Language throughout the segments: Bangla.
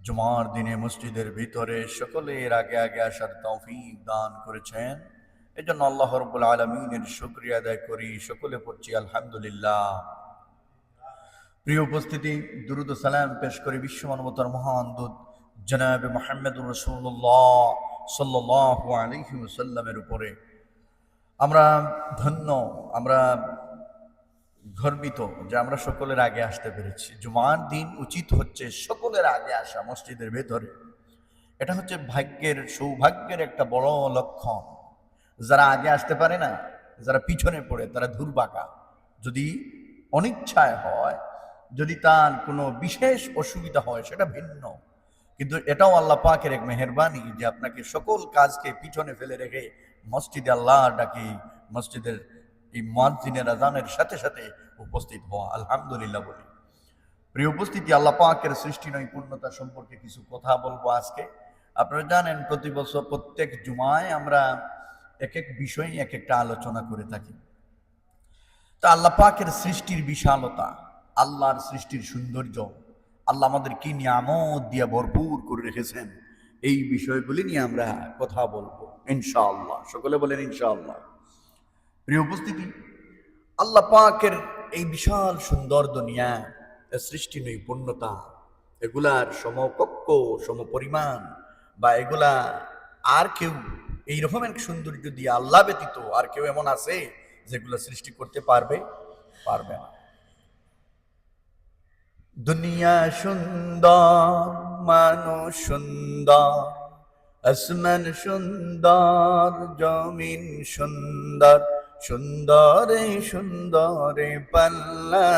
জুমার দিনে মসজিদের ভিতরে সকলের আগে আগে আসার তৌফিক দান করেছেন। এজন্য আল্লাহ রাব্বুল আলামিনের শুকরিয়া আদায় করি। সকলে পড়ছি আলহামদুলিল্লাহ। প্রিয় উপস্থিতি, দুরুদ ও সালাম পেশ করে বিশ্ব মানবতার মহান দূত জনাবে মুহাম্মদুর রাসূলুল্লাহ সাল্লাল্লাহু আলাইহি ওয়াসাল্লামের উপরে আমরা ধন্য, আমরা গর্বিত যে আমরা সকলের আগে আসতে পেরেছি। জুমার দিন উচিত হচ্ছে সকলের আগে আসা মসজিদের ভেতরে। এটা হচ্ছে ভাগ্যের, সৌভাগ্যের একটা বড় লক্ষণ। যারা আগে আসতে পারে না, যারা পিছনে পড়ে, তারা দুর্ভাগা। যদি অনিচ্ছায় হয়, যদি তার কোনো বিশেষ অসুবিধা হয়, সেটা ভিন্ন। কিন্তু এটাও আল্লাহ পাকের এক মেহেরবানি যে আপনাকে সকল কাজকে পিছনে ফেলে রেখে মসজিদে আল্লাহ ডাকি, মসজিদের এই মুয়াজ্জিনের আযানের সাথে সাথে উপস্থিত হওয়া, আলহামদুলিল্লাহ বলি। প্রিয় উপস্থিতি, আল্লাহ পাকের সৃষ্টি নৈপুণ্যতা সম্পর্কে কিছু কথা বলবো আজকে। আপনারা জানেন প্রতি বছর প্রত্যেক জুমায় আমরা এক এক বিষয়ে এক একটা আলোচনা করে থাকি। তা আল্লাহ পাকের সৃষ্টির বিশালতা, আল্লাহর সৃষ্টির সৌন্দর্য, আল্লাহ আমাদের কি নিয়ামত দিয়ে ভরপুর করে রেখেছেন, এই বিষয়গুলি নিয়ে আমরা কথা বলবো ইনশাআল্লাহ। সকলে বলেন ইনশাআল্লাহ। প্রিয় উপস্থিতি, আল্লাহ পাকের এই বিশাল সুন্দর দুনিয়া, সৃষ্টি নৈপুণ্যতা, এগুলার সমকক্ষ, সমপরিমাণ বা এগুলা আর কেউ এইরকম এক সৌন্দর্য দিয়ে আল্লাহ ব্যতীত আর কেউ এমন আছে যেগুলো সৃষ্টি করতে পারবে? পারবে না। দুনিয়া সুন্দর, মানুষ সুন্দর, আসমান সুন্দর, জমিন সুন্দর, সুন্দরে সুন্দরে পাল্লা।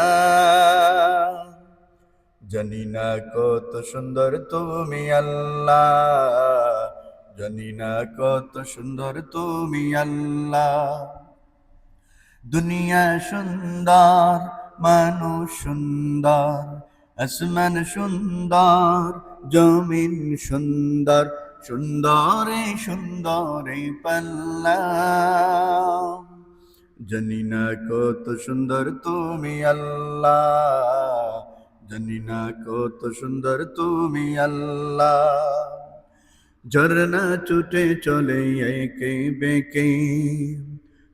জানি না কত সুন্দর তুমি আল্লাহ, জানি না কত সুন্দর তুমি আল্লাহ। দুনিয়া সুন্দর, মানুষ সুন্দর, আসমান সুন্দর, জমিন সুন্দর, সুন্দরে সুন্দরে পাল্লা। জানি না কত সুন্দর তুমি আল্লাহ, জানি না কত সুন্দর তুমি আল্লাহ। ঝরনা ছুটে চলে একে বেঁকে,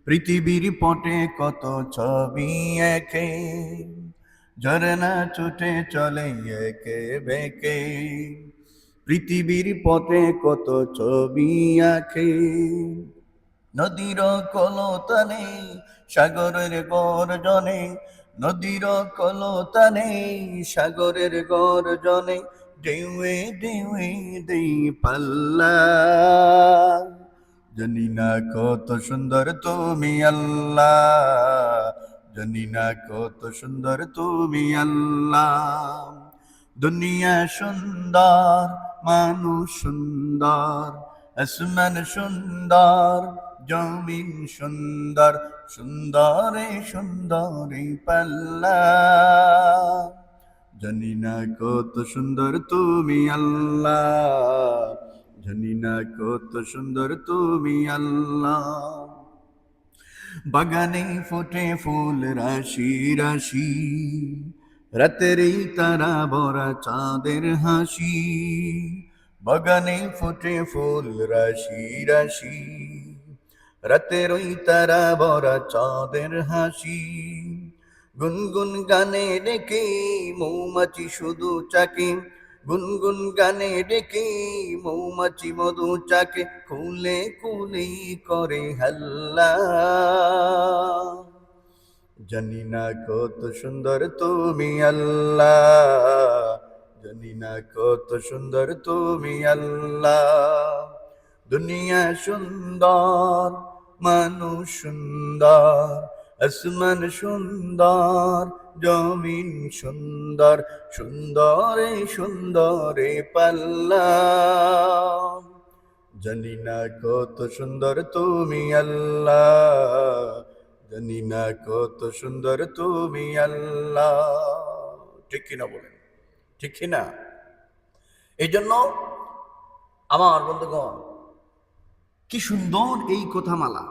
পৃথিবীর পটে কত ছবি একে। ঝরনা ছুটে চলে একে বেঁকে, পৃথিবীর পটে কত ছবি আঁকে। নদীর কলতানে, সাগরের গর্জনে, নদীর কলতানে, সাগরের গর্জনে, ঢেউয়ে ঢেউয়ে দেই পাল্লা। জানি না কত সুন্দর তুমি আল্লাহ, জানি না কত সুন্দর তুমি আল্লাহ। দুনিয়া সুন্দর, মানুষ সুন্দর, আসমান সুন্দর, জমিন সুন্দর, সুন্দরে সুন্দরে পাল্লা। জানি না কত সুন্দর তুমি আল্লাহ, জানি না কত সুন্দর তুমি আল্লাহ। বাগানে ফোটে ফুল রাশি রাশি, রাতেরই তারা ভরা চাঁদের হাসি। বাগানে ফোটে ফুল রাশি রাশি, রাতের ওই তারা ভরা চাঁদের হাসি। গুনগুন গানে ডেকে মৌমাছি শুধু চাকে, গুনগুন গানে ডেকে মৌমাছি মধু চাকে, কুলে কুলি করে হাল্লা। জানি না কত সুন্দর তুমি আল্লাহ, জানি না কত সুন্দর তুমি আল্লাহ। দুনিয়া সুন্দর, মানুষ সুন্দর, আসমান সুন্দর, জমিন সুন্দর, সুন্দরে সুন্দরে পাল্লা। জানি না কত সুন্দর তুমি আল্লাহ, জানি না কত সুন্দর তুমি আল্লাহ। ঠিক কিনা বলেন? ঠিক কিনা? এই জন্য আমার বন্ধুগণ, কি সুন্দর এই কথামালা।